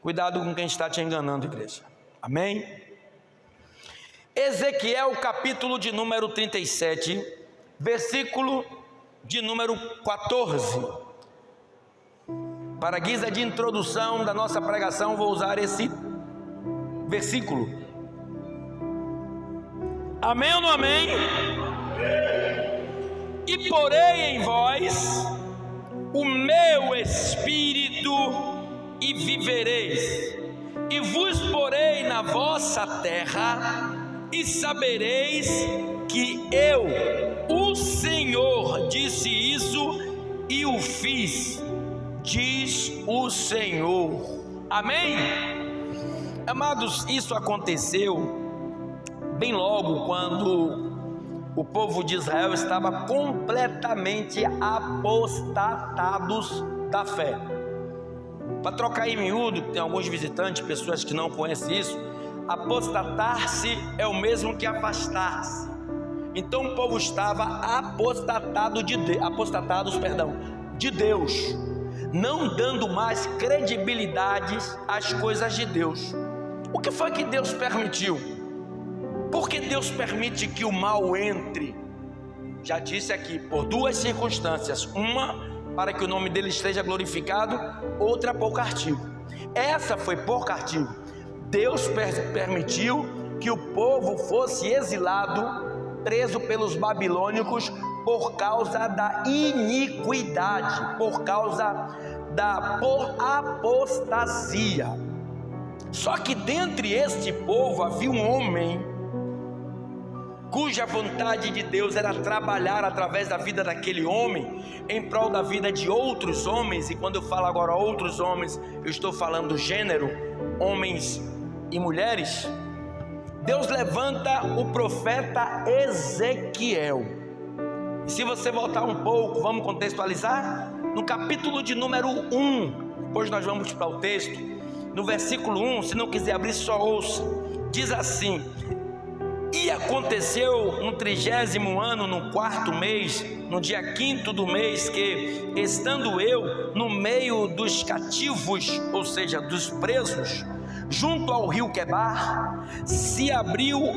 Cuidado com quem está te enganando, igreja. Amém? Ezequiel, capítulo de número 37, versículo de número 14. Para guisa de introdução da nossa pregação, vou usar esse versículo. Amém ou não amém? E porei em vós o meu espírito e vivereis, e vos porei na vossa terra, e sabereis que eu, o Senhor, disse isso e o fiz, diz o Senhor. Amém? Amados, isso aconteceu bem logo quando o povo de Israel estava completamente apostatados da fé. Para trocar em miúdo, tem alguns visitantes, pessoas que não conhecem isso, apostatar-se é o mesmo que afastar-se. Então o povo estava apostatados de Deus, não dando mais credibilidade às coisas de Deus. O que foi que Deus permitiu? Por que Deus permite que o mal entre? Já disse aqui, por duas circunstâncias: uma, para que o nome dele esteja glorificado; outra, por castigo. Essa foi por castigo. Deus permitiu que o povo fosse exilado, preso pelos babilônicos, por causa da iniquidade, por causa da apostasia. Só que dentre este povo havia um homem cuja vontade de Deus era trabalhar através da vida daquele homem em prol da vida de outros homens. E quando eu falo agora outros homens, eu estou falando do gênero, homens e mulheres. Deus levanta o profeta Ezequiel. E se você voltar um pouco, vamos contextualizar? No capítulo de número 1, depois nós vamos para o texto, no versículo 1, se não quiser abrir, só ouça. Diz assim: e aconteceu no 30º ano, no 4º mês, no dia 5º do mês, que, estando eu no meio dos cativos, ou seja, dos presos, junto ao rio Quebar, se abriram,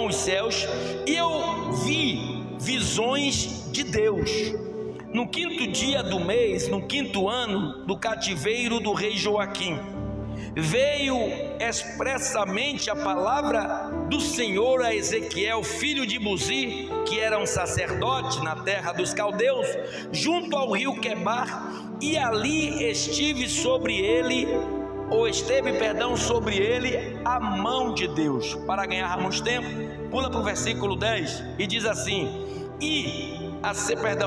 os céus, e eu vi visões de Deus. No 5º dia do mês, no 5º ano do cativeiro do rei Joaquim, veio expressamente a palavra do Senhor a Ezequiel, filho de Buzi, que era um sacerdote na terra dos caldeus, junto ao rio Quebar, e ali esteve sobre ele a mão de Deus. Para ganharmos tempo, pula para o versículo 10 e diz assim: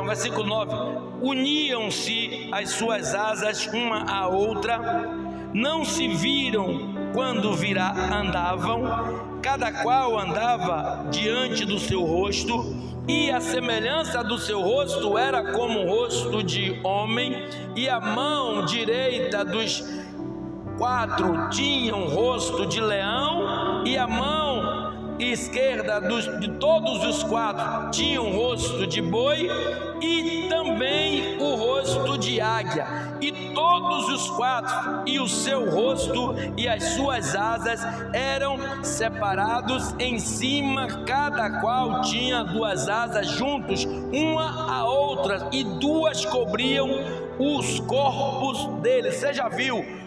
versículo 9: uniam-se as suas asas uma à outra, não se viram quando andavam, cada qual andava diante do seu rosto, e a semelhança do seu rosto era como o rosto de homem, e a mão direita dos 4 tinha um rosto de leão, e a mão esquerda de todos os 4 tinha um rosto de boi, e também o rosto de águia. E todos os 4, e o seu rosto e as suas asas eram separados em cima, cada qual tinha 2 asas juntos uma à outra, e 2 cobriam os corpos deles. Você já viu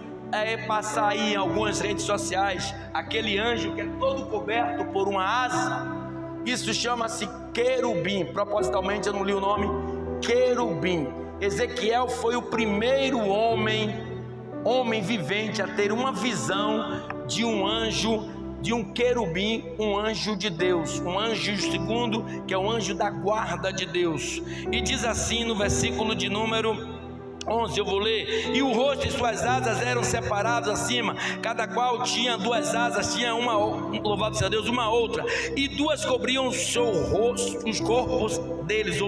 passar aí em algumas redes sociais aquele anjo que é todo coberto por uma asa? Isso chama-se querubim. Propositalmente eu não li o nome, querubim. Ezequiel foi o primeiro homem vivente a ter uma visão de um anjo, de um querubim, um anjo de Deus, um anjo segundo, que é o anjo da guarda de Deus. E diz assim no versículo de número 11, eu vou ler: e o rosto e suas asas eram separados acima, cada qual tinha 2 asas, tinha uma, louvado seja Deus, uma outra, e 2 cobriam o seu rosto, os corpos deles,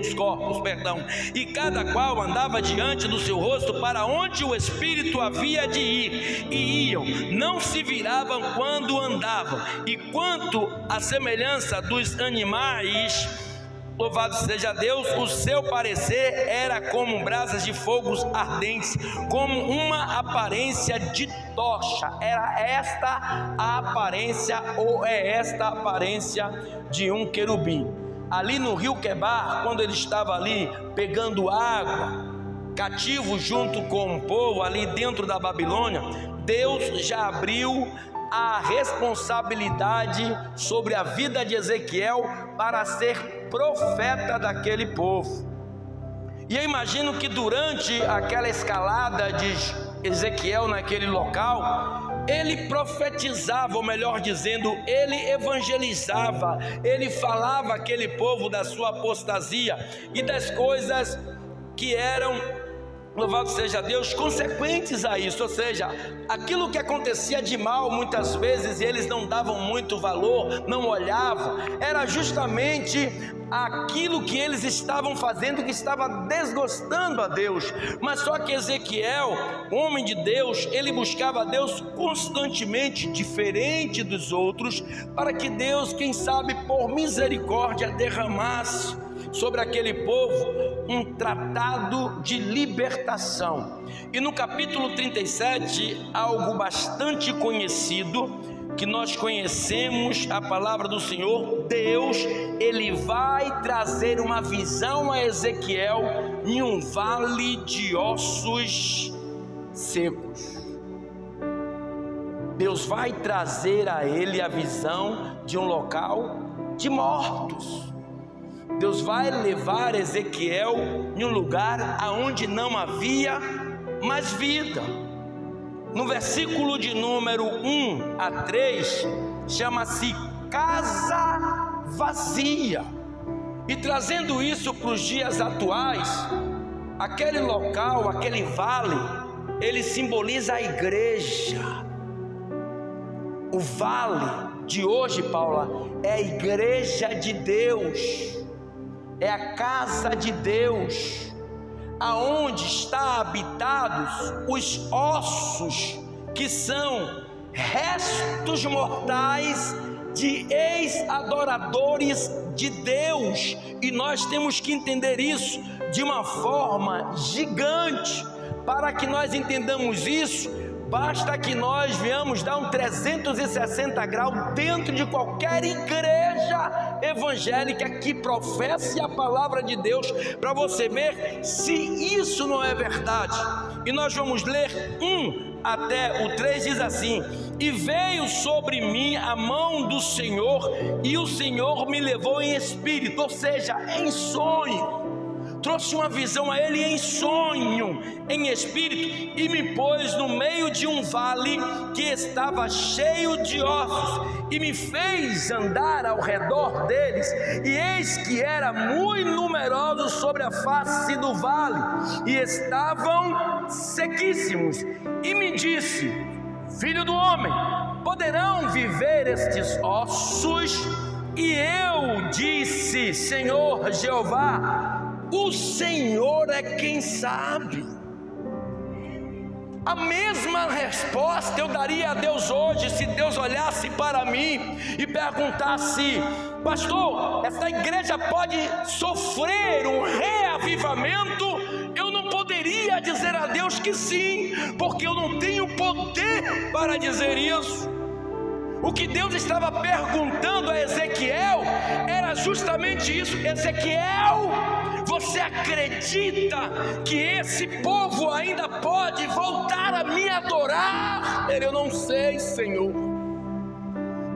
e cada qual andava diante do seu rosto para onde o Espírito havia de ir, e iam, não se viravam quando andavam. E quanto à semelhança dos animais, louvado seja Deus, o seu parecer era como brasas de fogos ardentes, como uma aparência de tocha. Era esta a aparência, ou é esta a aparência de um querubim. Ali no rio Quebar, quando ele estava ali pegando água, cativo junto com o povo ali dentro da Babilônia, Deus já abriu a responsabilidade sobre a vida de Ezequiel para ser profeta daquele povo. E eu imagino que durante aquela escalada de Ezequiel naquele local, ele profetizava, ou melhor dizendo, ele evangelizava, ele falava àquele povo da sua apostasia e das coisas que eram, louvado seja Deus, consequentes a isso. Ou seja, aquilo que acontecia de mal muitas vezes e eles não davam muito valor, não olhavam, era justamente aquilo que eles estavam fazendo que estava desgostando a Deus. Mas só que Ezequiel, homem de Deus, ele buscava a Deus constantemente, diferente dos outros, para que Deus, quem sabe por misericórdia, derramasse sobre aquele povo um tratado de libertação. E no capítulo 37, algo bastante conhecido, que nós conhecemos a palavra do Senhor, Deus, ele vai trazer uma visão a Ezequiel em um vale de ossos secos. Deus vai trazer a ele a visão de um local de mortos. Deus vai levar Ezequiel em um lugar aonde não havia mais vida. No versículo de número 1 a 3, chama-se casa vazia. E trazendo isso para os dias atuais, aquele local, aquele vale, ele simboliza a igreja. O vale de hoje, Paula, é a igreja de Deus, é a casa de Deus, aonde está habitados os ossos, que são restos mortais de ex-adoradores de Deus. E nós temos que entender isso de uma forma gigante. Para que nós entendamos isso, basta que nós venhamos dar um 360 graus dentro de qualquer igreja evangélica que professe a palavra de Deus, para você ver se isso não é verdade. E nós vamos ler 1 até o 3, diz assim: e veio sobre mim a mão do Senhor, e o Senhor me levou em espírito, ou seja, em sonho. Trouxe uma visão a ele em sonho, em espírito, e me pôs no meio de um vale que estava cheio de ossos, e me fez andar ao redor deles, e eis que era muito numeroso sobre a face do vale, e estavam sequíssimos. E me disse: filho do homem, poderão viver estes ossos? E eu disse: Senhor Jeová, o Senhor é quem sabe. A mesma resposta eu daria a Deus hoje, se Deus olhasse para mim e perguntasse: pastor, essa igreja pode sofrer um reavivamento? Eu não poderia dizer a Deus que sim, porque eu não tenho poder para dizer isso. O que Deus estava perguntando a Ezequiel era justamente isso: Ezequiel, você acredita que esse povo ainda pode voltar a me adorar? Eu não sei, Senhor,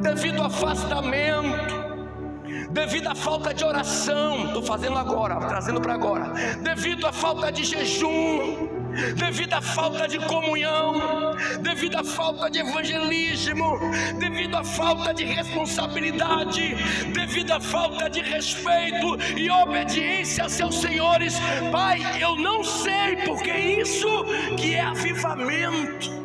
devido ao afastamento, devido à falta de oração, estou fazendo agora, trazendo para agora, devido à falta de jejum, devido à falta de comunhão, devido à falta de evangelismo, devido à falta de responsabilidade, devido à falta de respeito e obediência a seus senhores. Pai, eu não sei, porque isso que é avivamento.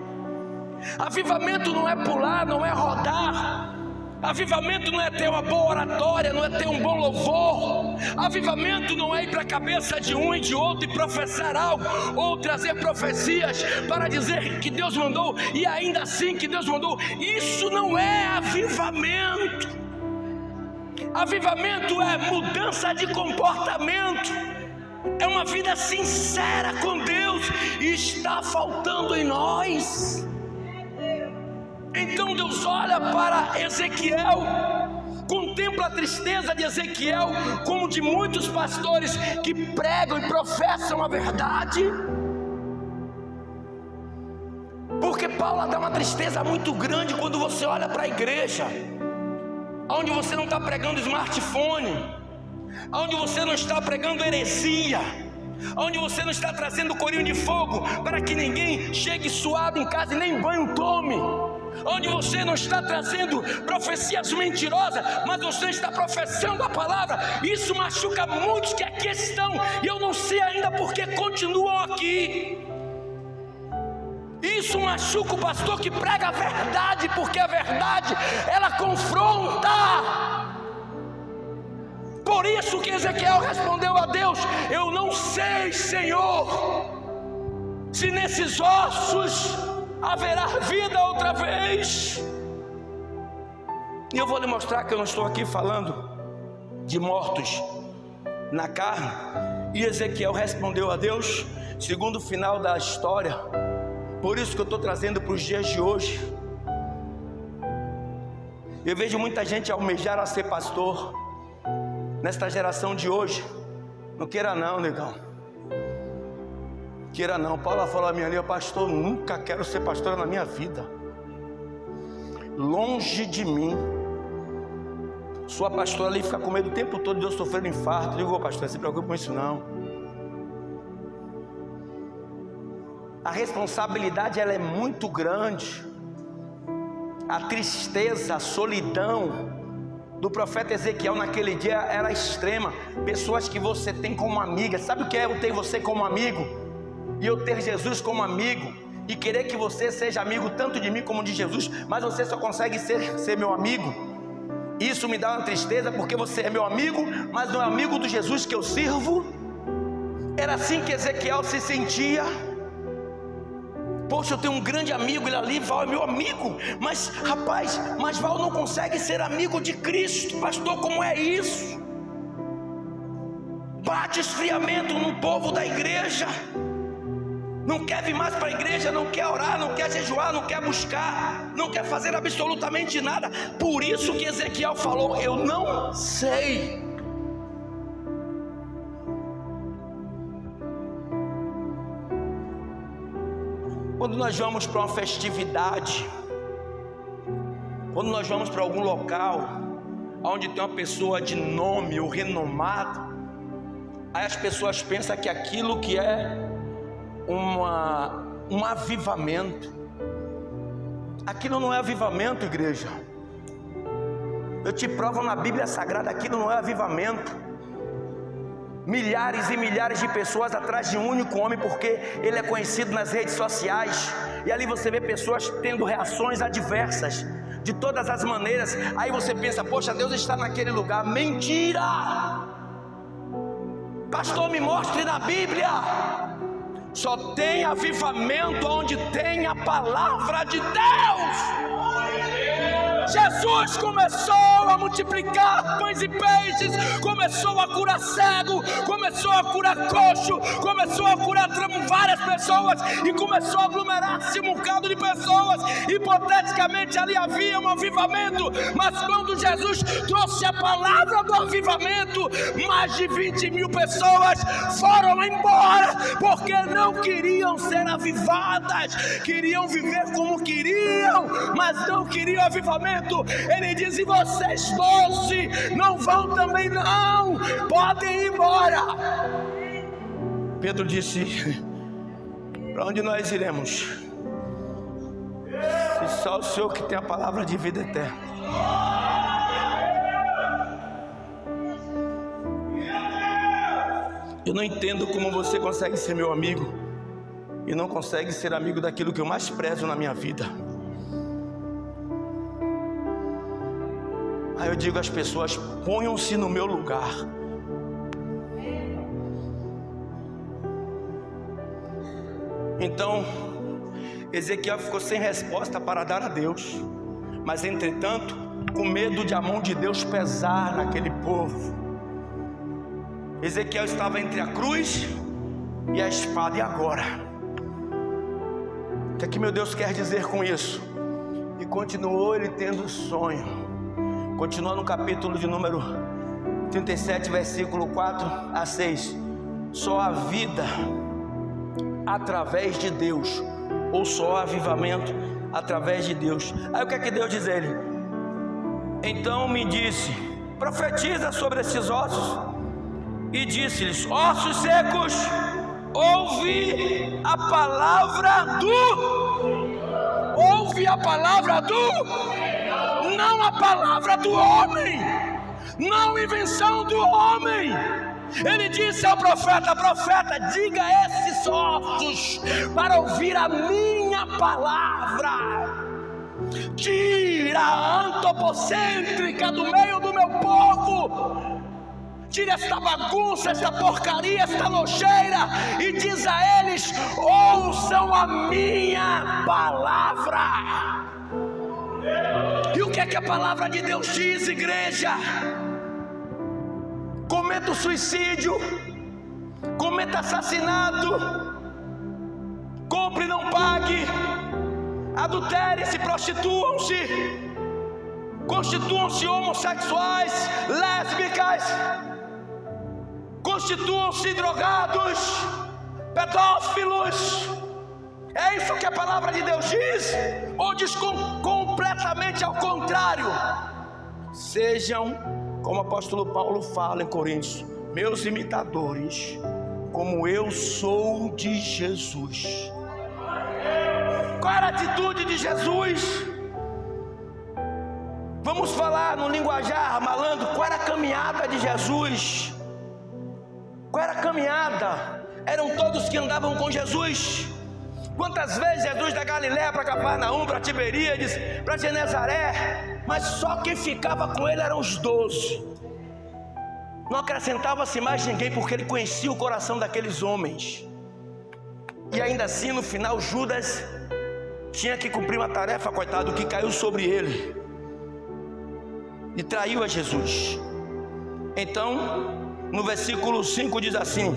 Avivamento não é pular, não é rodar. Avivamento não é ter uma boa oratória, não é ter um bom louvor. Avivamento não é ir para a cabeça de um e de outro e professar algo, ou trazer profecias para dizer que Deus mandou e ainda assim que Deus mandou. Isso não é avivamento. Avivamento é mudança de comportamento, é uma vida sincera com Deus, e está faltando em nós. Então Deus olha para Ezequiel, contempla a tristeza de Ezequiel, como de muitos pastores que pregam e professam a verdade. Porque Paulo dá uma tristeza muito grande quando você olha para a igreja, onde você não está pregando smartphone, onde você não está pregando heresia, onde você não está trazendo corinho de fogo para que ninguém chegue suado em casa e nem banho tome, onde você não está trazendo profecias mentirosas, mas você está professando a palavra. Isso machuca muitos que aqui estão, e eu não sei ainda porque continuam aqui. Isso machuca o pastor que prega a verdade, porque a verdade, ela confronta. Por isso que Ezequiel respondeu a Deus: eu não sei, Senhor, se nesses ossos haverá vida outra vez. E eu vou lhe mostrar que eu não estou aqui falando de mortos na carne. E Ezequiel respondeu a Deus segundo o final da história. Por isso que eu estou trazendo para os dias de hoje. Eu vejo muita gente almejar a ser pastor nesta geração de hoje. Não queira não, negão. Queira não. Paula falou a minha linha: pastor, nunca quero ser pastor na minha vida. Longe de mim. Sua pastora ali fica com medo o tempo todo de eu sofrer um infarto. Eu digo: ô pastor, não se preocupe com isso não. A responsabilidade, ela é muito grande. A tristeza, a solidão do profeta Ezequiel naquele dia era extrema. Pessoas que você tem como amiga. Sabe o que é eu ter você como amigo? E eu ter Jesus como amigo, e querer que você seja amigo tanto de mim como de Jesus, mas você só consegue ser meu amigo. Isso me dá uma tristeza, porque você é meu amigo, mas não é amigo do Jesus que eu sirvo. Era assim que Ezequiel se sentia. Poxa, eu tenho um grande amigo, ele ali, Val é meu amigo, mas rapaz, mas Val não consegue ser amigo de Cristo. Pastor, como é isso? Bate esfriamento no povo da igreja. Não quer vir mais para a igreja, não quer orar, não quer jejuar, não quer buscar, não quer fazer absolutamente nada. Por isso que Ezequiel falou: eu não sei. Quando nós vamos para uma festividade, quando nós vamos para algum local onde tem uma pessoa de nome ou renomado, aí as pessoas pensam que aquilo que é um avivamento. Aquilo não é avivamento, igreja. Eu te provo na Bíblia Sagrada, aquilo não é avivamento. Milhares e milhares de pessoas atrás de um único homem, porque ele é conhecido nas redes sociais, e ali você vê pessoas tendo reações adversas, de todas as maneiras. Aí você pensa: poxa, Deus está naquele lugar. Mentira! Pastor, me mostre na Bíblia. Só tem avivamento onde tem a palavra de Deus. Jesus começou a multiplicar pães e peixes, começou a curar cego, começou a curar coxo, começou a curar várias pessoas, e começou a aglomerar-se um bocado de pessoas. Hipoteticamente ali havia um avivamento, mas quando Jesus trouxe a palavra do avivamento, mais de 20 mil pessoas foram embora, porque não queriam ser avivadas, queriam viver como queriam, mas não queriam avivamento. Ele diz: e vocês 12 não vão também não, podem ir embora. Pedro disse: para onde nós iremos, se só o Senhor que tem a palavra de vida eterna? Eu não entendo como você consegue ser meu amigo e não consegue ser amigo daquilo que eu mais prezo na minha vida. Aí eu digo às pessoas: ponham-se no meu lugar. Então Ezequiel ficou sem resposta para dar a Deus, mas entretanto com medo de a mão de Deus pesar naquele povo. Ezequiel estava entre a cruz e a espada. E agora? O que é que meu Deus quer dizer com isso? E continuou ele tendo sonho. Continua no capítulo de número 37, versículo 4 a 6. Só a vida através de Deus, ou só avivamento através de Deus. Aí o que é que Deus diz a ele? Então me disse: profetiza sobre esses ossos. E disse-lhes: ossos secos, ouve a palavra não a palavra do homem, não invenção do homem. Ele disse ao profeta: profeta, diga a esses ossos para ouvir a minha palavra. Tira a antropocêntrica do meio do meu povo. Tira esta bagunça, esta porcaria, esta nojeira, e diz a eles: ouçam a minha palavra. E o que é que a palavra de Deus diz, igreja? Cometa o suicídio, cometa assassinato, compre e não pague, adultere-se, prostituam-se, constituam-se homossexuais, lésbicas, constituam-se drogados, pedófilos. É isso que a palavra de Deus diz? Ou diz completamente ao contrário? Sejam, como o apóstolo Paulo fala em Coríntios, meus imitadores, como eu sou de Jesus. Qual era a atitude de Jesus? Vamos falar no linguajar malandro. Qual era a caminhada de Jesus? Qual era a caminhada? Eram todos que andavam com Jesus. Quantas vezes Jesus da Galiléia para Cafarnaum, para Tiberíades, para Genezaré, mas só quem ficava com ele eram os 12. Não acrescentava-se mais ninguém, porque ele conhecia o coração daqueles homens. E ainda assim, no final, Judas tinha que cumprir uma tarefa, coitado, que caiu sobre ele, e traiu a Jesus. Então, no versículo 5 diz assim,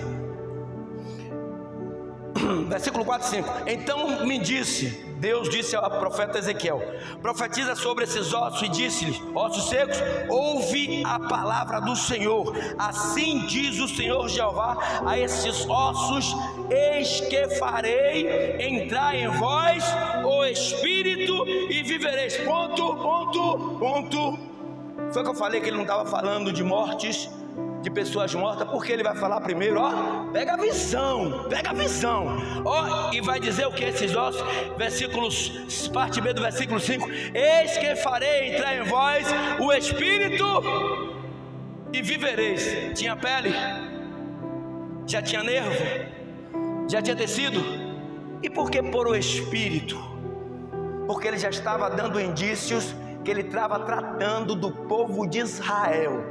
versículo 4 e 5: então me disse, Deus disse ao profeta Ezequiel: profetiza sobre esses ossos, e disse-lhes: ossos secos, ouve a palavra do Senhor. Assim diz o Senhor Jeová a esses ossos: eis que farei entrar em vós o Espírito e vivereis. Foi o que eu falei, que ele não estava falando de mortes, de pessoas mortas, porque ele vai falar primeiro, pega a visão, e vai dizer o que esses ossos, versículos, parte B do versículo 5: eis que farei entrar em vós o Espírito e vivereis. Tinha pele, já tinha nervo, já tinha tecido. E por que por o Espírito? Porque ele já estava dando indícios que ele estava tratando do povo de Israel,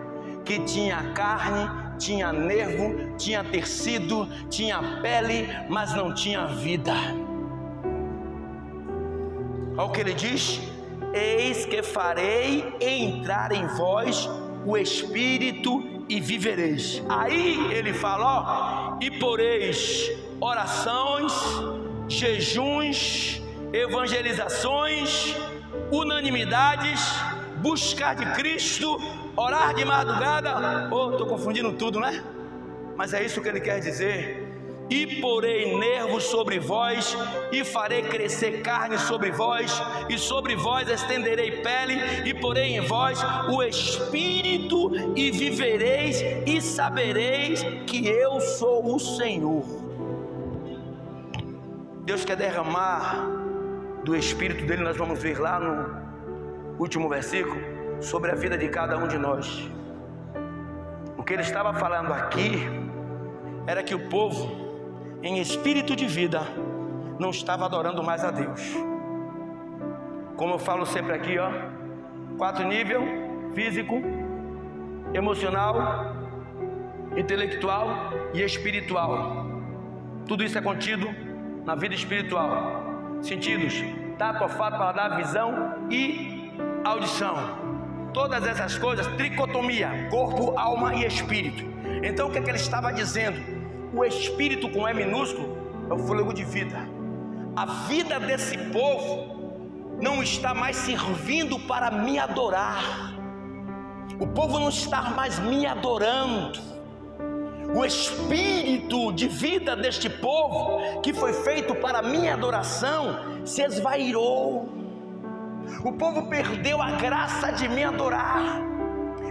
que tinha carne, tinha nervo, tinha tecido, tinha pele, mas não tinha vida. Olha o que ele diz: eis que farei entrar em vós o Espírito e vivereis. Aí ele fala, e poreis orações, jejuns, evangelizações, unanimidades, buscar de Cristo, orar de madrugada. Estou confundindo tudo, né? Mas é isso que ele quer dizer. E porei nervos sobre vós, e farei crescer carne sobre vós, e sobre vós estenderei pele, e porei em vós o Espírito, e vivereis, e sabereis que eu sou o Senhor. Deus quer derramar do Espírito dele. Nós vamos ver lá no último versículo, sobre a vida de cada um de nós. O que ele estava falando aqui era que o povo, em espírito de vida, não estava adorando mais a Deus. Como eu falo sempre aqui, 4 níveis: físico, emocional, intelectual e espiritual. Tudo isso é contido na vida espiritual. Sentidos: tato, olfato, paladar, visão e audição. todas essas coisas, tricotomia, corpo, alma e espírito. Então o que é que ele estava dizendo? O espírito com E minúsculo é o fôlego de vida. A vida desse povo não está mais servindo para me adorar. O povo não está mais me adorando. O espírito de vida deste povo, que foi feito para a minha adoração, se esvairou. O povo perdeu a graça de me adorar.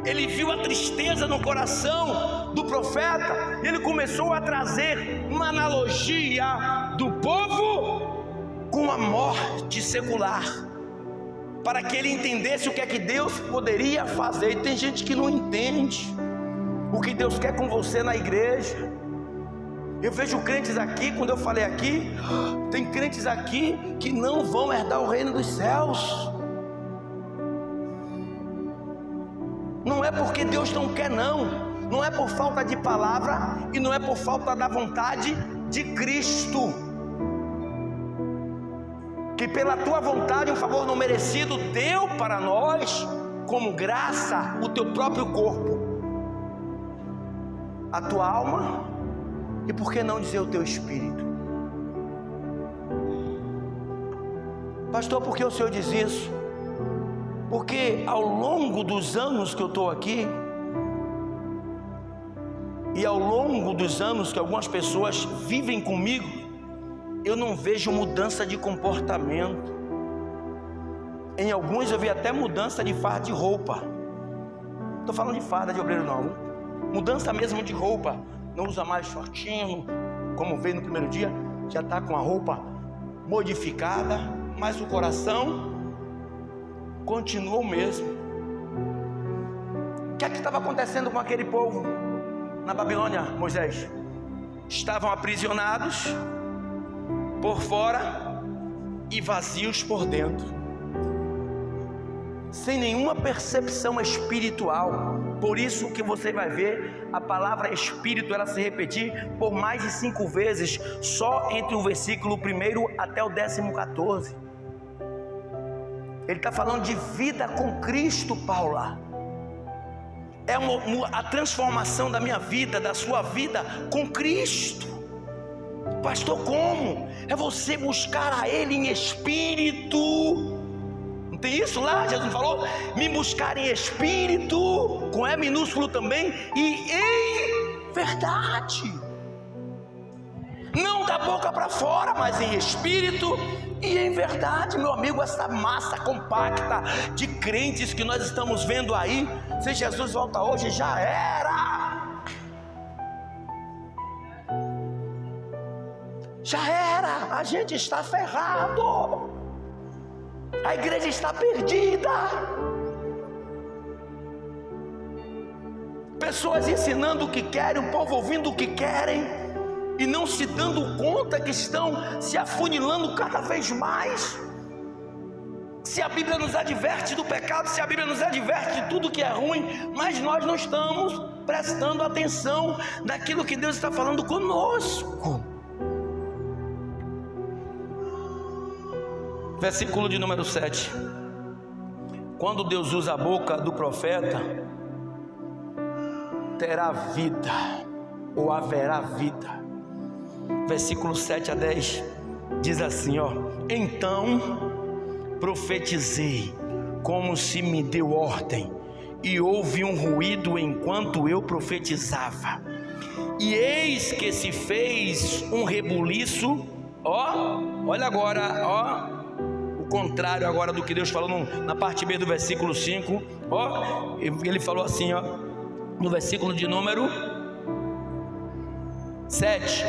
Ele viu a tristeza no coração do profeta, e ele começou a trazer uma analogia do povo com a morte secular, para que ele entendesse o que é que Deus poderia fazer. E tem gente que não entende o que Deus quer com você na igreja. Eu vejo crentes aqui, quando eu falei aqui, tem crentes aqui que não vão herdar o reino dos céus. Não é porque Deus não quer, não é por falta de palavra, e não é por falta da vontade de Cristo, que pela tua vontade um favor não merecido deu para nós como graça o teu próprio corpo, a tua alma, e por que não dizer o teu espírito? Pastor, por que o Senhor diz isso? Porque ao longo dos anos que eu estou aqui, e ao longo dos anos que algumas pessoas vivem comigo, eu não vejo mudança de comportamento. Em alguns eu vi até mudança de farda de roupa. Não estou falando de farda de obreiro não, mudança mesmo de roupa. Não usa mais shortinho, como veio no primeiro dia, já está com a roupa modificada, mas o coração continua o mesmo. O que é que estava acontecendo com aquele povo na Babilônia, Moisés? Estavam aprisionados por fora e vazios por dentro, sem nenhuma percepção espiritual. Por isso que você vai ver a palavra espírito, ela se repetir por mais de 5 vezes, só entre o versículo 1 até o 14. Ele está falando de vida com Cristo, Paula. É a transformação da minha vida, da sua vida com Cristo. Pastor, como? É você buscar a Ele em espírito. Não tem isso lá? Jesus falou, me buscar em espírito, com E minúsculo também, e em verdade. Não da boca para fora, mas em espírito e em verdade. Meu amigo, essa massa compacta de crentes que nós estamos vendo aí, se Jesus volta hoje, já era. Já era, a gente está ferrado, a igreja está perdida. Pessoas ensinando o que querem, o povo ouvindo o que querem, e não se dando conta que estão se afunilando cada vez mais. Se a Bíblia nos adverte do pecado, se a Bíblia nos adverte de tudo que é ruim, mas nós não estamos prestando atenção naquilo que Deus está falando conosco. Versículo de número 7. Quando Deus usa a boca do profeta, terá vida, ou haverá vida. Versículo 7 a 10 diz assim, então profetizei como se me deu ordem, e houve um ruído enquanto eu profetizava, e eis que se fez um rebuliço. Olha agora, o contrário agora do que Deus falou na parte B do versículo 5. Ele falou assim, no versículo de número 7,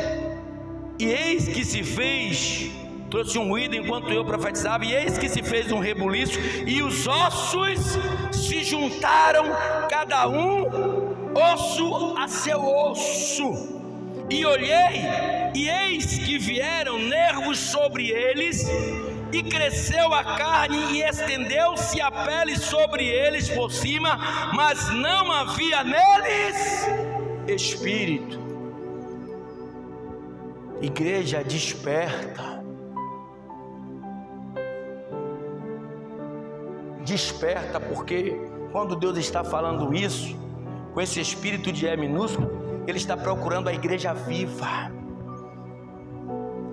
e eis que se fez, trouxe um ruído enquanto eu profetizava, e eis que se fez um rebuliço, e os ossos se juntaram, cada um osso a seu osso, e olhei, e eis que vieram nervos sobre eles, e cresceu a carne, e estendeu-se a pele sobre eles por cima, mas não havia neles espírito. Igreja, desperta. Desperta, porque quando Deus está falando isso, com esse espírito de E minúsculo, Ele está procurando a igreja viva.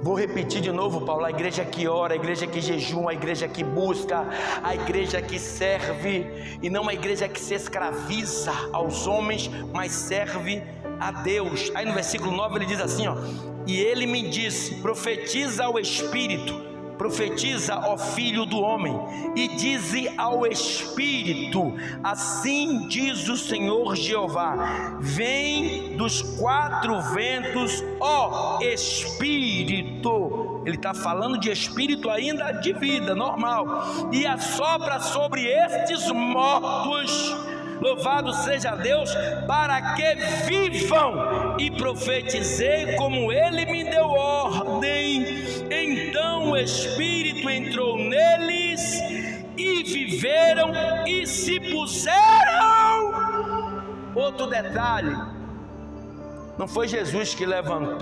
Vou repetir de novo, Paulo: a igreja que ora, a igreja que jejuma, a igreja que busca, a igreja que serve, e não a igreja que se escraviza aos homens, mas serve a Deus. Aí no versículo 9 ele diz assim, ó: e ele me disse: profetiza ao Espírito, profetiza ao Filho do Homem, e dize ao Espírito: assim diz o Senhor Jeová, vem dos quatro ventos, ó Espírito. Ele está falando de espírito ainda de vida normal, e assopra sobre estes mortos. Louvado seja Deus, para que vivam. E profetizei como Ele me deu ordem. Então o Espírito entrou neles, e viveram e se puseram. Outro detalhe: não foi Jesus que levantou,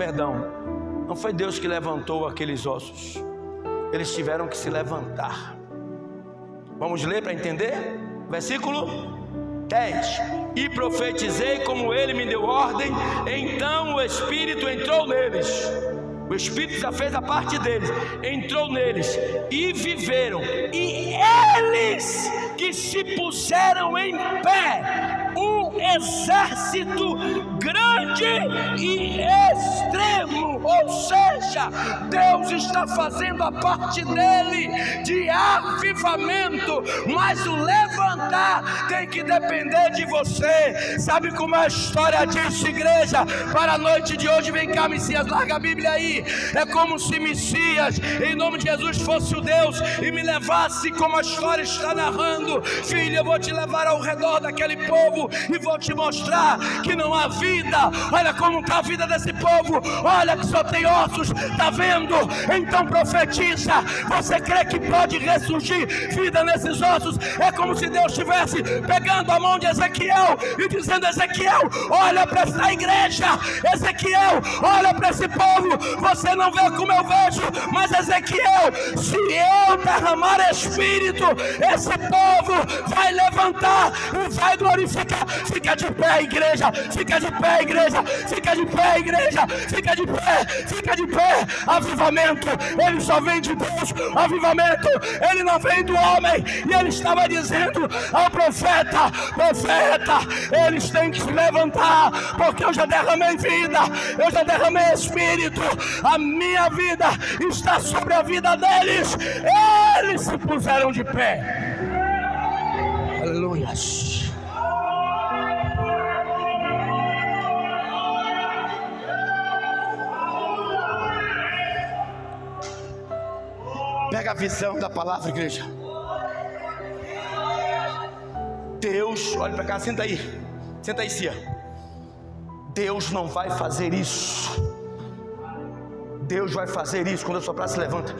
não foi Deus que levantou aqueles ossos, eles tiveram que se levantar. Vamos ler para entender? Versículo 10: e profetizei como Ele me deu ordem. Então o Espírito entrou neles. O Espírito já fez a parte deles, entrou neles, e viveram, e eles que se puseram em pé, um exército grande e extremo. Ou seja, Deus está fazendo a parte dele de avivamento, mas o levantar tem que depender de você. Sabe como a história disso, igreja? Para a noite de hoje, vem cá, Messias, larga a Bíblia aí. É como se Messias, em nome de Jesus, fosse o Deus e me levasse, como a história está narrando: filho, eu vou te levar ao redor daquele povo e vou te mostrar que não há vida. Olha como está a vida desse povo, olha que só tem ossos, está vendo? Então profetiza. Você crê que pode ressurgir vida nesses ossos? É como se Deus estivesse pegando a mão de Ezequiel e dizendo: Ezequiel, olha para essa igreja, Ezequiel, olha para esse povo. Você não vê como eu vejo, mas Ezequiel, se eu derramar Espírito, esse povo vai levantar e vai glorificar. Fica de pé, igreja, fica de pé, igreja, fica de pé, igreja, fica de pé, fica de pé. Avivamento, ele só vem de Deus. Avivamento, ele não vem do homem. E ele estava dizendo ao profeta: profeta, eles têm que se levantar, porque eu já derramei vida, eu já derramei Espírito. A minha vida está sobre a vida deles. Eles se puseram de pé. Aleluia. Pega a visão da palavra, igreja. Deus, olha para cá, senta aí, Cia. Deus não vai fazer isso. Deus vai fazer isso quando eu soprar. Se levanta.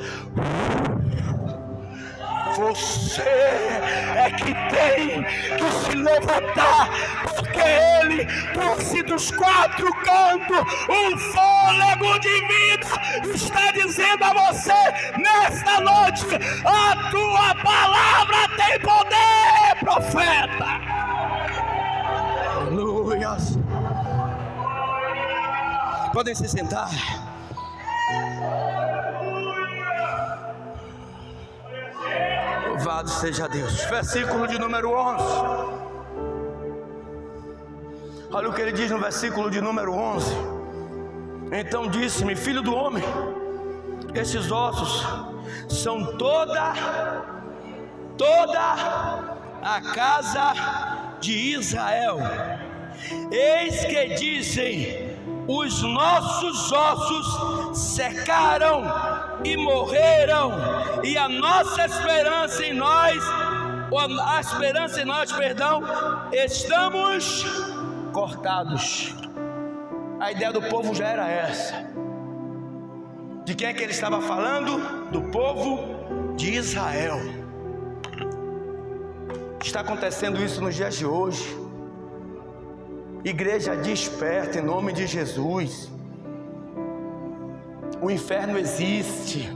Você é que tem que se levantar, porque Ele trouxe dos quatro cantos um fôlego de vida. Está dizendo a você nesta noite: a tua palavra tem poder, profeta. Aleluia. Podem se sentar. Louvado seja Deus. Versículo de número 11. Olha o que ele diz no versículo de número 11. Então disse-me: filho do homem, estes ossos são toda a casa de Israel. Eis que dizem: os nossos ossos secaram e morreram, e a esperança em nós, estamos cortados. A ideia do povo já era essa. De quem é que ele estava falando? Do povo de Israel. Está acontecendo isso nos dias de hoje. Igreja, desperta em nome de Jesus. O inferno existe.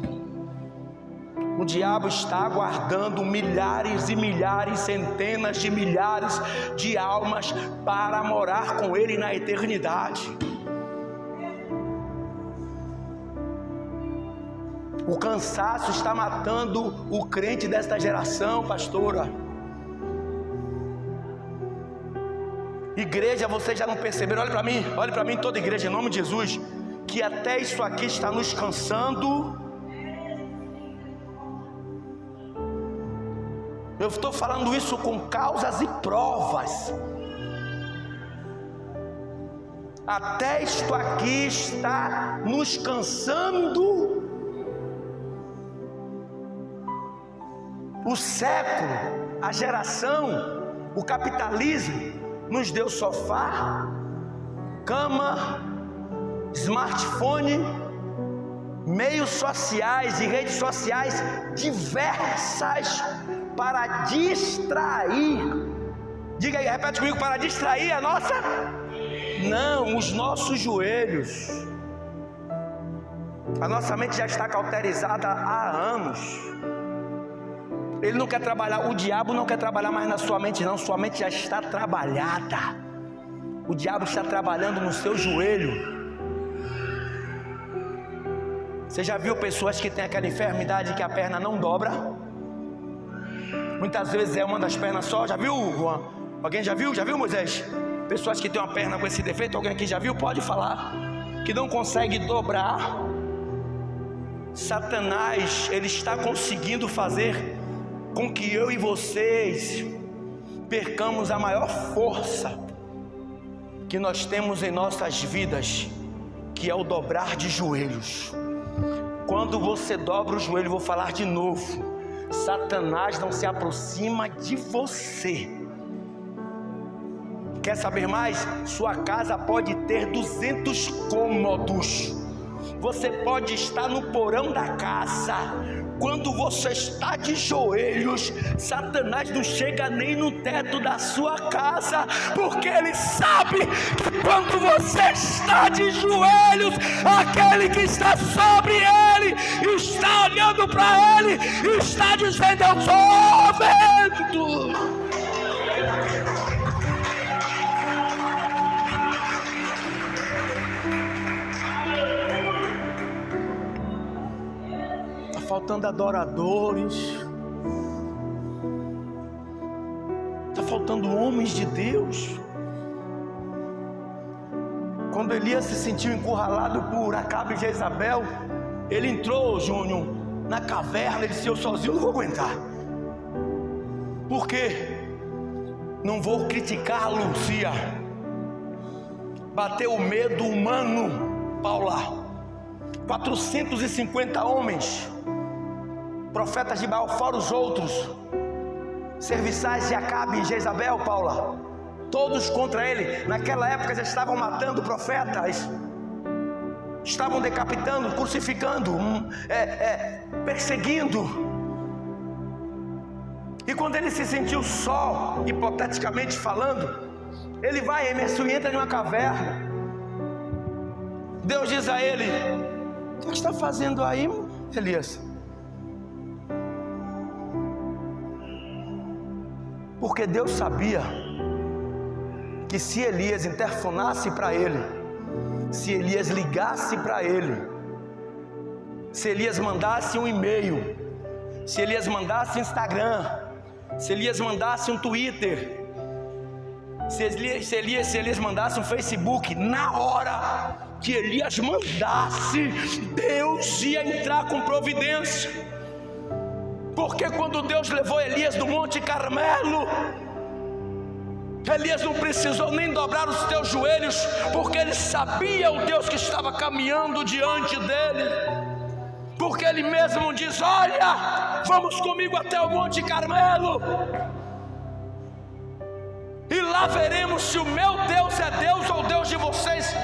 O diabo está aguardando milhares e milhares, centenas de milhares de almas para morar com ele na eternidade. O cansaço está matando o crente desta geração, pastora. Igreja, vocês já não perceberam? Olhe para mim, toda igreja, em nome de Jesus, que até isso aqui está nos cansando. Eu estou falando isso com causas e provas. Até isto aqui está nos cansando. O século, a geração, o capitalismo nos deu sofá, cama, smartphone, meios sociais e redes sociais diversas para distrair. Diga aí, repete comigo, para distrair a nossa? Não, os nossos joelhos. A nossa mente já está cauterizada há anos. Ele não quer trabalhar, o diabo não quer trabalhar mais na sua mente não, sua mente já está trabalhada. O diabo está trabalhando no seu joelho. Você já viu pessoas que têm aquela enfermidade que a perna não dobra? Muitas vezes é uma das pernas só. Já viu, Juan? Alguém já viu? Já viu, Moisés? Pessoas que têm uma perna com esse defeito, alguém aqui já viu? Pode falar. Que não consegue dobrar. Satanás, ele está conseguindo fazer com que eu e vocês percamos a maior força que nós temos em nossas vidas, que é o dobrar de joelhos. Quando você dobra o joelho, vou falar de novo, Satanás não se aproxima de você. Quer saber mais? Sua casa pode ter 200 cômodos, você pode estar no porão da casa. Quando você está de joelhos, Satanás não chega nem no teto da sua casa, porque ele sabe que quando você está de joelhos, aquele que está sobre ele, está olhando para ele, está dizendo: eu estou vendo. Faltando adoradores, está faltando homens de Deus. Quando Elias se sentiu encurralado por Acabe e Jezabel, ele entrou, Júnior, na caverna. Ele disse: eu sozinho não vou aguentar. Por quê? Não vou criticar a Luzia. Bateu o medo humano, Paula. 450 homens, profetas de Baal, fora os outros, serviçais de Acabe e Jezabel, Paula, todos contra ele. Naquela época já estavam matando profetas, estavam decapitando, crucificando, perseguindo. E quando ele se sentiu só, hipoteticamente falando, ele vai, Emerson, e entra em uma caverna. Deus diz a ele: o que está fazendo aí, Elias? Porque Deus sabia que se Elias interfonasse para ele, se Elias ligasse para ele, se Elias mandasse um e-mail, se Elias mandasse Instagram, se Elias mandasse um Twitter, se Elias mandasse um Facebook, na hora que Elias mandasse, Deus ia entrar com providência. Porque quando Deus levou Elias do Monte Carmelo, Elias não precisou nem dobrar os teus joelhos, porque ele sabia o Deus que estava caminhando diante dele. Porque ele mesmo diz: olha, vamos comigo até o Monte Carmelo, e lá veremos se o meu Deus é Deus ou Deus de vocês.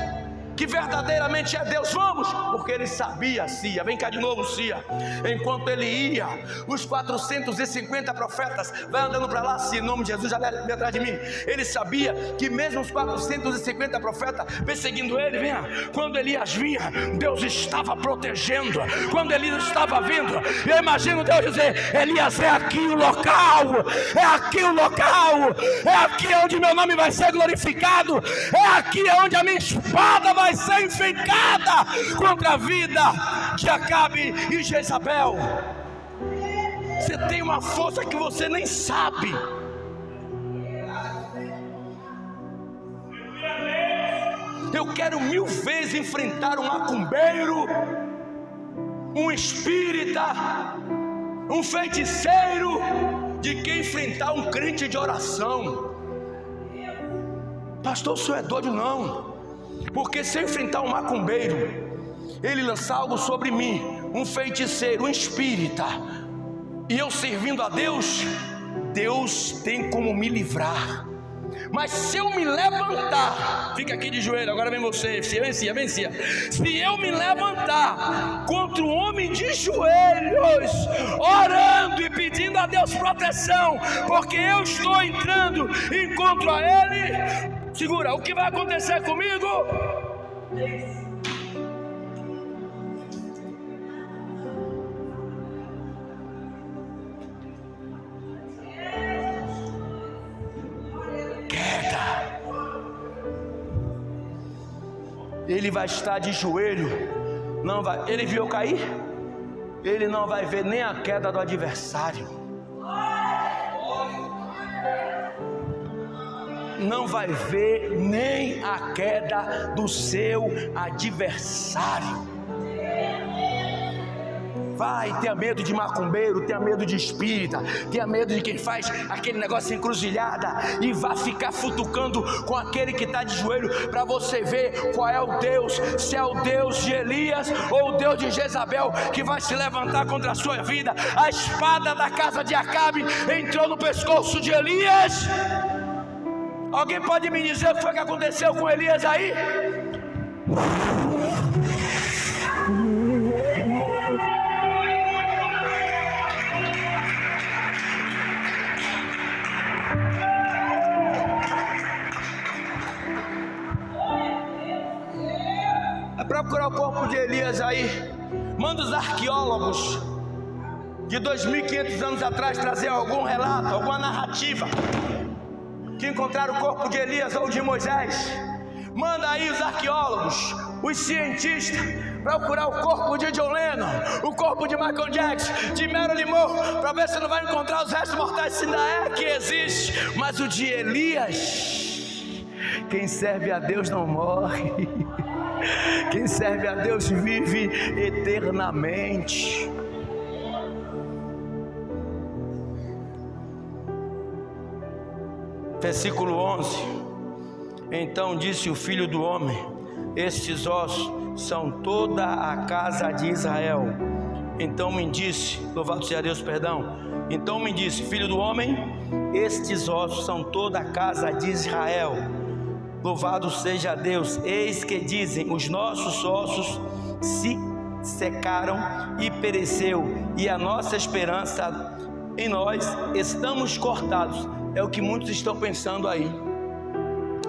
que verdadeiramente é Deus? Vamos, porque ele sabia, Cia, vem cá de novo, Cia. Enquanto ele ia, os 450 profetas, vai andando para lá, Cia, em nome de Jesus, já vem atrás de mim. Ele sabia que mesmo os 450 profetas perseguindo ele, quando Elias vinha, Deus estava protegendo. Quando Elias estava vindo, eu imagino Deus dizer: Elias, é aqui o local, é aqui o local, é aqui onde meu nome vai ser glorificado, é aqui onde a minha espada vai ser enfencada contra a vida de Acabe e Jezabel. Você tem uma força que você nem sabe. Eu quero 1000 vezes enfrentar um macumbeiro, um espírita, um feiticeiro, de que enfrentar um crente de oração. Pastor, o senhor é doido? Não. Porque se eu enfrentar um macumbeiro, ele lançar algo sobre mim, um feiticeiro, um espírita, e eu servindo a Deus, Deus tem como me livrar. Mas se eu me levantar, fica aqui de joelho, agora vem você, vencia. Se eu me levantar contra um homem de joelhos, orando e pedindo a Deus proteção, porque eu estou entrando em contra a ele, segura, o que vai acontecer comigo? Ele vai estar de joelho, não vai. Ele viu eu cair? Ele não vai ver nem a queda do adversário. Não vai ver nem a queda do seu adversário. Vai, tenha medo de macumbeiro, tenha medo de espírita, tenha medo de quem faz aquele negócio encruzilhada, e vá ficar futucando com aquele que está de joelho, para você ver qual é o Deus, se é o Deus de Elias ou o Deus de Jezabel, que vai se levantar contra a sua vida. A espada da casa de Acabe entrou no pescoço de Elias. Alguém pode me dizer o que foi que aconteceu com Elias aí? Procurar o corpo de Elias aí. Manda os arqueólogos de 2500 anos atrás trazer algum relato, alguma narrativa que encontraram o corpo de Elias ou de Moisés. Manda aí os arqueólogos, os cientistas, procurar o corpo de John Lennon, o corpo de Michael Jackson, de Marilyn Monroe, para ver se não vai encontrar os restos mortais, se ainda é que existe. Mas o de Elias, quem serve a Deus não morre. Quem serve a Deus vive eternamente. Versículo 11. Então disse o Filho do Homem: estes ossos são toda a casa de Israel. Então me disse, louvado seja Deus, então me disse, Filho do Homem, estes ossos são toda a casa de Israel. Louvado seja Deus. Eis que dizem: os nossos ossos se secaram e pereceu, e a nossa esperança em nós estamos cortados. É o que muitos estão pensando aí.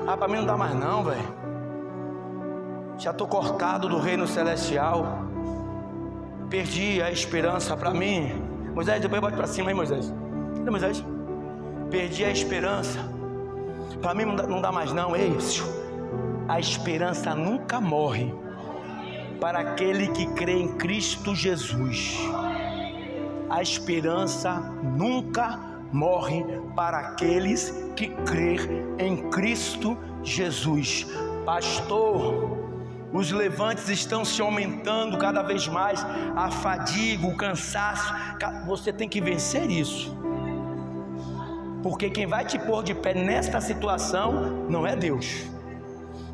Para mim não dá mais não, velho. Já estou cortado do reino celestial. Perdi a esperança. Para mim, Moisés, depois bate para cima aí, Moisés. Cadê Moisés? Perdi a esperança. Para mim não dá mais não. Ei, a esperança nunca morre para aquele que crê em Cristo Jesus. A esperança nunca morre para aqueles que crê em Cristo Jesus. Pastor, os levantes estão se aumentando cada vez mais, a fadiga, o cansaço. Você tem que vencer isso. Porque quem vai te pôr de pé nesta situação não é Deus.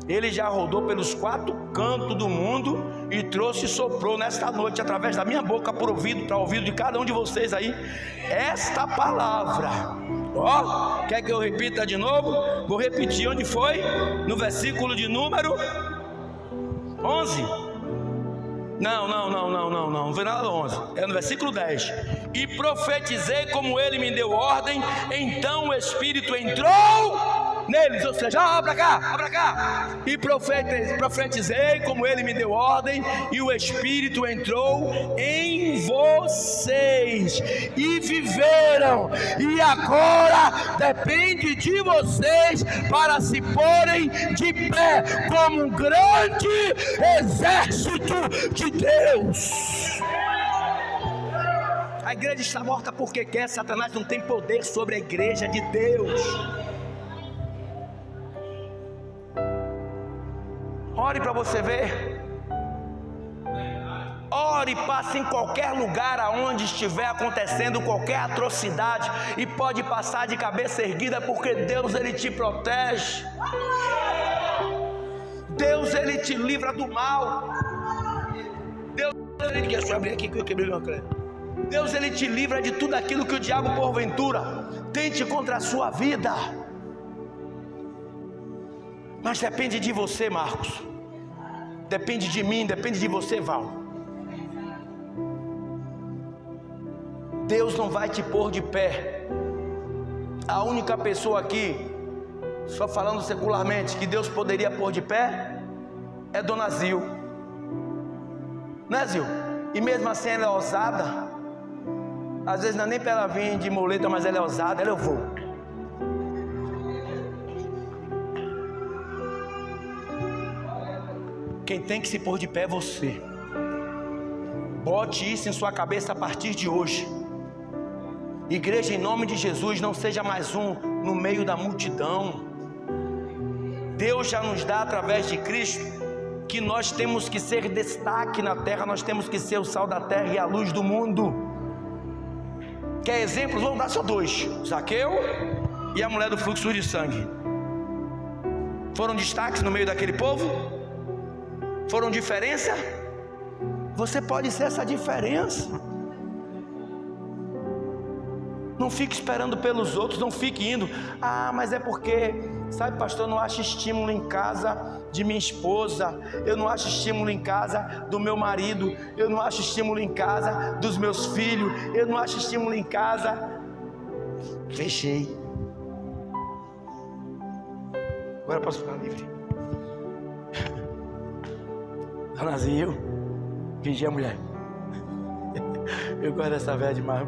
Ele já rodou pelos 4 cantos do mundo e trouxe e soprou nesta noite, através da minha boca, para o ouvido de cada um de vocês aí, esta palavra. Ó, quer que eu repita de novo? Vou repetir. Onde foi? No versículo de número 11? Não vem nada do 11, é no versículo 10. E profetizei como ele me deu ordem, então o Espírito entrou neles, ou seja, abra cá. E profetizei como ele me deu ordem, e o Espírito entrou em vocês, e viveram, e agora depende de vocês para se porem de pé como um grande exército de Deus. A igreja está morta porque quer. Satanás não tem poder sobre a igreja de Deus. Ore para você ver. Ore e passe em qualquer lugar aonde estiver acontecendo qualquer atrocidade, e pode passar de cabeça erguida, porque Deus, ele te protege. Deus, ele te livra do mal. Deus, ele... Deixa eu abrir aqui que eu quebrei meu crédito. Deus, ele te livra de tudo aquilo que o diabo porventura tente contra a sua vida. Mas depende de você, Marcos. Depende de mim, depende de você, Val. Deus não vai te pôr de pé. A única pessoa aqui, só falando secularmente, que Deus poderia pôr de pé é Dona Zil. Né, Zil? E mesmo assim ela é ousada. Às vezes não é nem para ela vir de muleta, mas ela é ousada, ela eu vou. Quem tem que se pôr de pé é você. Bote isso em sua cabeça a partir de hoje. Igreja, em nome de Jesus, não seja mais um no meio da multidão. Deus já nos dá através de Cristo que nós temos que ser destaque na terra, nós temos que ser o sal da terra e a luz do mundo. Quer exemplos? Vamos dar só dois: Zaqueu e a mulher do fluxo de sangue. Foram destaques no meio daquele povo? Foram diferença? Você pode ser essa diferença. Não fique esperando pelos outros, não fique indo. Ah, mas é porque, sabe, pastor, eu não acho estímulo em casa de minha esposa, eu não acho estímulo em casa do meu marido, eu não acho estímulo em casa dos meus filhos, eu não acho estímulo em casa. Fechei. Agora posso ficar livre. Dona Zil, vigia a mulher. Eu gosto dessa velha demais.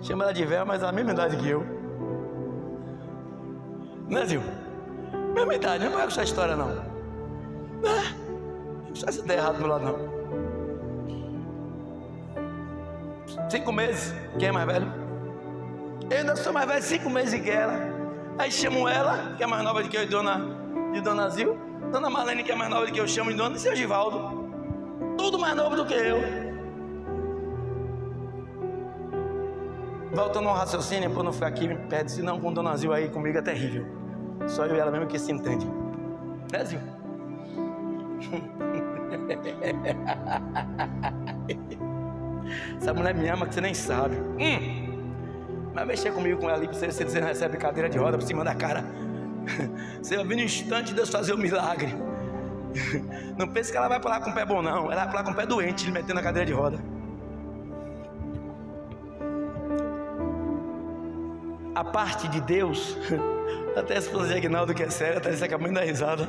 Chama ela de velha, mas ela é a mesma idade que eu. Né, Zil? Mesma idade, não é com essa história não. Não precisa se der errado do meu lado não. 5 meses, quem é mais velho? Eu ainda sou mais velho 5 meses que ela. Aí chamam ela, que é mais nova do que eu, de Dona Zil. Dona Marlene, que é mais nova do que eu, chamo de Dona, e seu Givaldo. Tudo mais novo do que eu. Voltando ao raciocínio, para não ficar aqui perto, senão com Dona Zil aí comigo é terrível. Só eu e ela mesmo que se entende. Né, Zil? Essa mulher me ama que você nem sabe. Vai mexer comigo com ela ali, para você não recebe cadeira de roda por cima da cara. Você vai ver no instante Deus fazer o milagre. Não pense que ela vai para lá com o pé bom não. Ela vai para lá com o pé doente, lhe metendo na cadeira de roda. A parte de Deus, até a esposa de Aguinaldo, que é séria, está acabando de dar risada.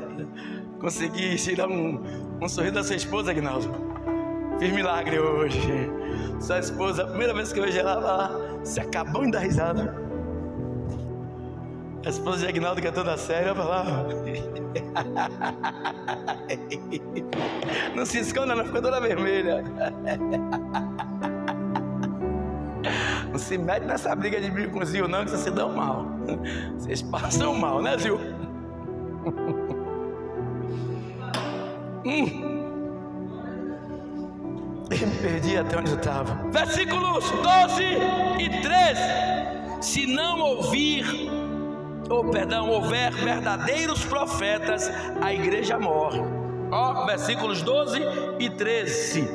Consegui tirar um sorriso da sua esposa, Aguinaldo. Fiz milagre hoje. Sua esposa, a primeira vez que eu vejo ela, ela se acabou de dar risada. A esposa de Aguinaldo, que é toda séria, vai lá. Não se esconda, não, ficou toda vermelha. Não se mete nessa briga de mim com o Zil não, que vocês se dão mal. Vocês passam mal, né, Zil? Eu me perdi até onde eu estava. Versículos 12 e 13. Se não houver verdadeiros profetas, a igreja morre. Ó, versículos 12 e 13.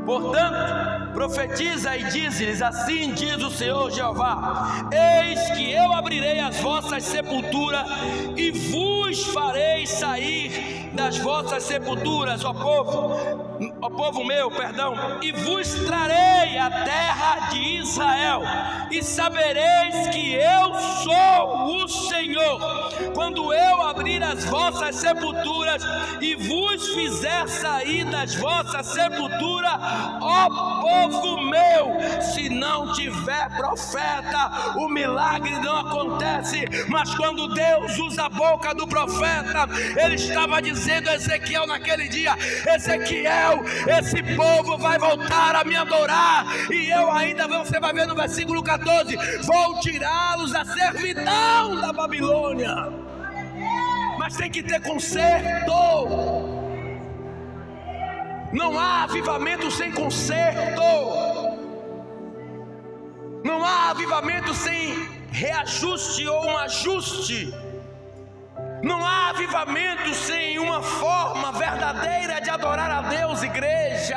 Portanto, profetiza e diz-lhes: assim diz o Senhor Jeová: eis que eu abrirei as vossas sepulturas e vos farei sair das vossas sepulturas, ó povo meu, e vos trarei a terra de Israel, e sabereis que eu sou o Senhor, quando eu abrir as vossas sepulturas e vos fizer sair das vossas sepulturas, ó povo meu. Se não tiver profeta, o milagre não acontece. Mas quando Deus usa a boca do profeta, ele estava dizendo a Ezequiel naquele dia: Ezequiel, esse povo vai voltar a me adorar, e eu ainda, você vai ver no versículo 14, vou tirá-los da servidão da Babilônia. Mas tem que ter conserto. Não há avivamento sem conserto. Não há avivamento sem reajuste ou um ajuste. Não há avivamento sem uma forma verdadeira de adorar a Deus, igreja.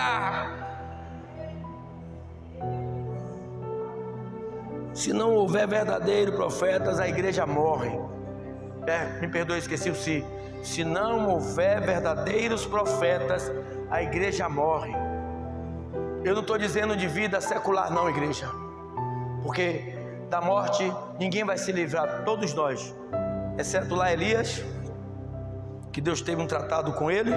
Se não houver verdadeiros profetas, a igreja morre. Me perdoe, esqueci o se. Se não houver verdadeiros profetas, a igreja morre. Eu não estou dizendo de vida secular não, igreja, porque da morte ninguém vai se livrar, todos nós, exceto lá Elias, que Deus teve um tratado com ele,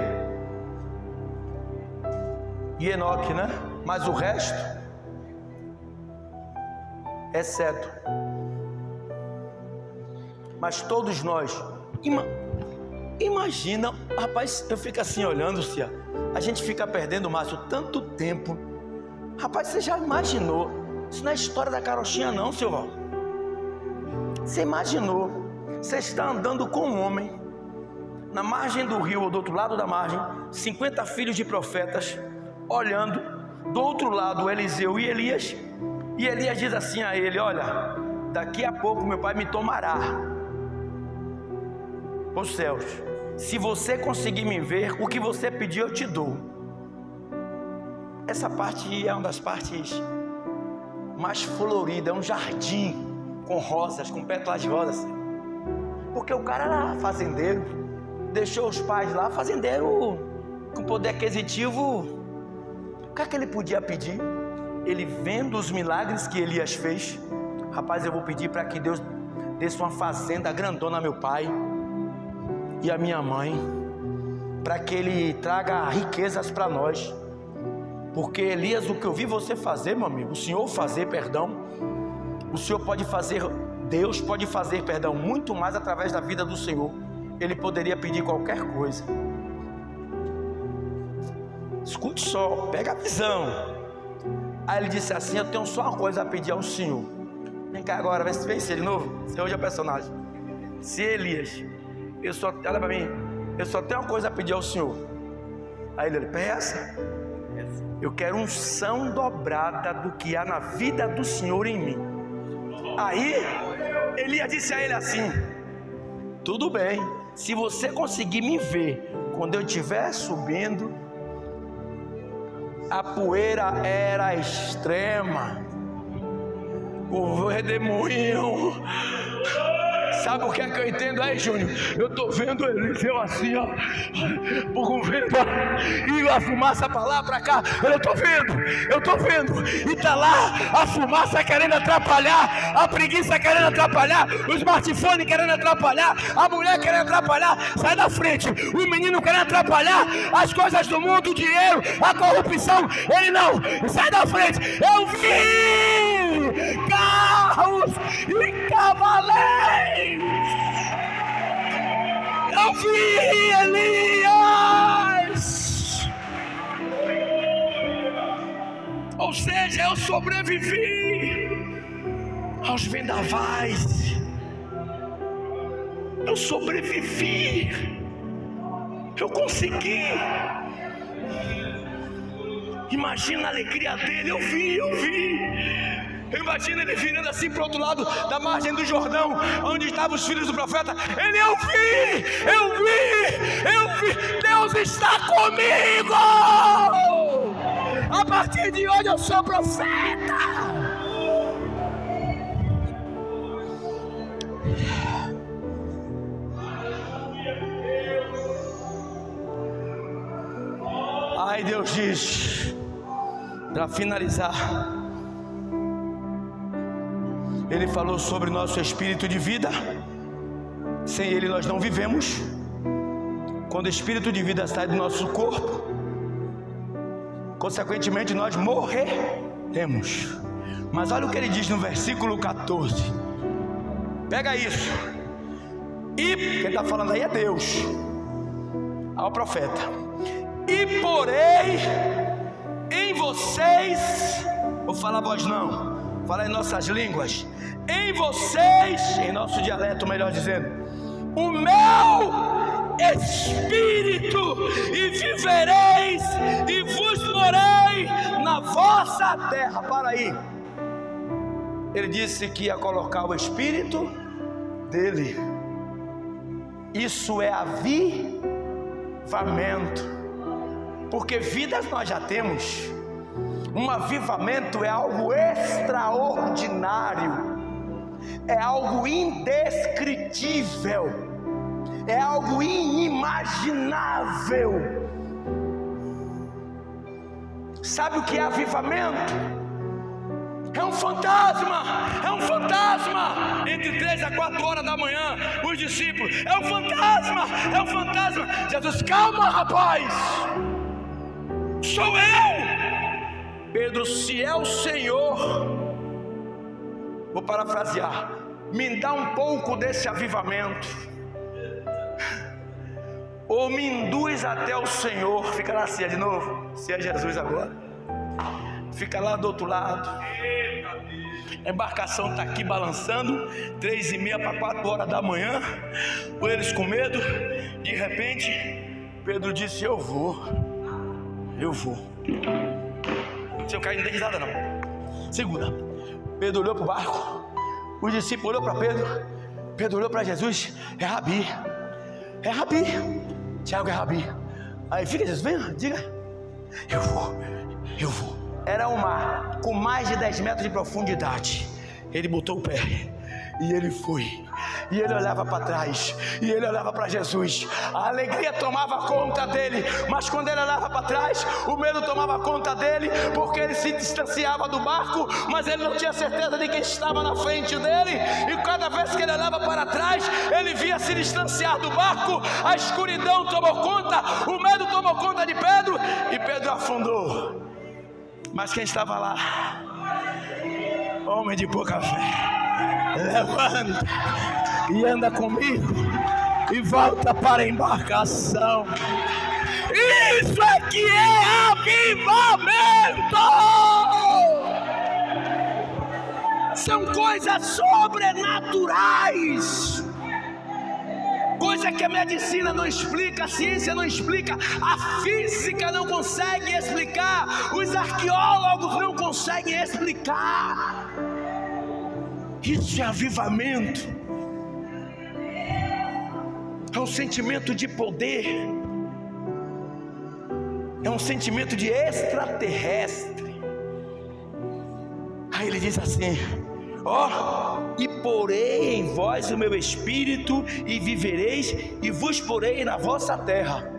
e Enoque, né? Mas o resto, exceto. Mas todos nós, imagina, rapaz, eu fico assim olhando-se, a gente fica perdendo, Márcio, tanto tempo. Rapaz, você já imaginou? Isso não é história da carochinha não, seu Val. Você imaginou? Você está andando com um homem na margem do rio, ou do outro lado da margem, 50 filhos de profetas, olhando, do outro lado Eliseu e Elias diz assim a ele: olha, daqui a pouco meu pai me tomará os céus. Se você conseguir me ver, o que você pedir eu te dou. Essa parte é uma das partes mais floridas, é um jardim com rosas, com pétalas de rosas, porque o cara era fazendeiro, deixou os pais lá, fazendeiro com poder aquisitivo. O que é que ele podia pedir? Ele, vendo os milagres que Elias fez: rapaz, eu vou pedir para que Deus desse uma fazenda grandona a meu pai e a minha mãe, para que ele traga riquezas para nós. Porque Elias, o que eu vi você fazer, meu amigo, o Senhor fazer, o Senhor pode fazer, Deus pode fazer, muito mais através da vida do Senhor. Ele poderia pedir qualquer coisa. Escute só, pega a visão. Aí ele disse assim: eu tenho só uma coisa a pedir ao Senhor. Vem cá agora, vê se vem de novo. Você hoje é o personagem. Se Elias, olha para mim, eu só tenho uma coisa a pedir ao Senhor. Aí ele: peça. Eu quero unção dobrada do que há na vida do Senhor em mim. Aí Elias disse a ele assim: tudo bem, se você conseguir me ver quando eu estiver subindo. A poeira era extrema, o redemoinho. Sabe o que é que eu entendo aí, Júnior? Eu estou vendo Eliseu assim, ó, por vento, e a fumaça para lá, para cá. Eu estou vendo, e está lá a fumaça querendo atrapalhar, a preguiça querendo atrapalhar, o smartphone querendo atrapalhar, a mulher querendo atrapalhar. Sai da frente, o menino querendo atrapalhar, as coisas do mundo, o dinheiro, a corrupção. Ele não, sai da frente. Eu vi carros e cavaleiros. Eu vi Elias. Ou seja, eu sobrevivi aos vendavais. Eu sobrevivi. Eu consegui. Imagina a alegria dele. Eu vi. Imagina ele virando assim para o outro lado da margem do Jordão, onde estavam os filhos do profeta. Ele: eu vi. Deus está comigo. A partir partir de hoje eu sou profeta. Aí Deus diz, para finalizar, Ele falou sobre o nosso espírito de vida. Sem Ele nós não vivemos. Quando o espírito de vida sai do nosso corpo, consequentemente nós morreremos. Mas olha o que Ele diz no versículo 14. Pega isso. E quem está falando aí é Deus, ao profeta. E porei em vocês, vou falar voz não, falar em nossas línguas, em vocês, em nosso dialeto melhor dizendo, o meu espírito, e vivereis, e vos porei na vossa terra. Para aí, Ele disse que ia colocar o espírito dele. Isso é avivamento. Porque vidas nós já temos. Um avivamento é algo extraordinário, é algo indescritível, é algo inimaginável. Sabe o que é avivamento? É um fantasma, é um fantasma. Entre 3 a 4 horas da manhã, os discípulos, é um fantasma, é um fantasma. Jesus, calma rapaz, sou eu. Pedro, se é o Senhor, vou parafrasear, me dá um pouco desse avivamento, ou me induz até o Senhor. Fica lá, se é de novo, se é Jesus agora, fica lá do outro lado. A embarcação está aqui balançando, 3:30 para 4 horas da manhã, com eles com medo. De repente Pedro disse, eu vou. Se eu cair, não tem risada não. Segura. Pedro olhou para o barco, o discípulo olhou para Pedro, Pedro olhou para Jesus. É Rabi, Tiago é Rabi. Aí fica Jesus, venha, diga, eu vou. Era um mar com mais de 10 metros de profundidade. Ele botou o pé e ele foi. E ele olhava para trás, e ele olhava para Jesus. A alegria tomava conta dele, mas quando ele olhava para trás, o medo tomava conta dele, porque ele se distanciava do barco, mas ele não tinha certeza de quem estava na frente dele. E cada vez que ele olhava para trás, ele via se distanciar do barco. A escuridão tomou conta, o medo tomou conta de Pedro, e Pedro afundou. Mas quem estava lá? Homem de pouca fé, levanta e anda comigo e volta para a embarcação. Isso é que é avivamento. São coisas sobrenaturais, coisa que a medicina não explica, a ciência não explica, a física não consegue explicar, os arqueólogos não conseguem explicar. Isso é avivamento. É um sentimento de poder, é um sentimento de extraterrestre. Aí ele diz assim, e porei em vós o meu espírito, e vivereis, e vos porei na vossa terra.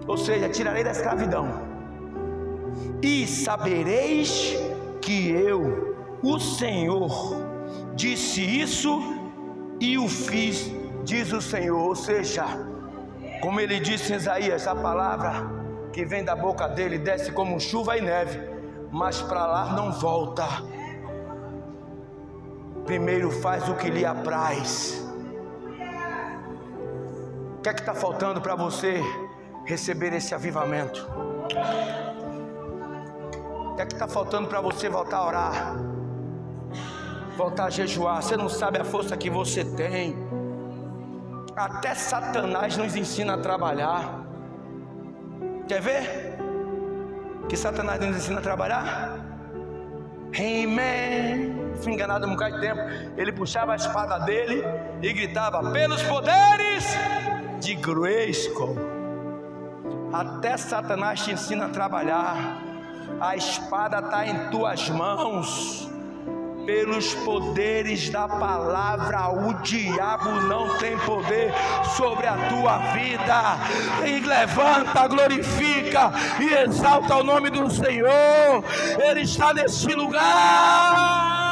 Ou seja, tirarei da escravidão. E sabereis que eu, o Senhor, disse isso e o fiz, diz o Senhor. Ou seja, como ele disse em Isaías, a palavra que vem da boca dele desce como chuva e neve, mas para lá não volta. Primeiro faz o que lhe apraz. O que é que está faltando para você receber esse avivamento? O que é que está faltando para você voltar a orar, voltar a jejuar? Você não sabe a força que você tem. Até Satanás nos ensina a trabalhar. Quer ver que Satanás nos ensina a trabalhar? Amém. Fui enganado um bocado de tempo. Ele puxava a espada dele e gritava, pelos poderes de Grayskull. Até Satanás te ensina a trabalhar. A espada está em tuas mãos. Pelos poderes da palavra, o diabo não tem poder sobre a tua vida. E levanta, glorifica e exalta o nome do Senhor. Ele está nesse lugar.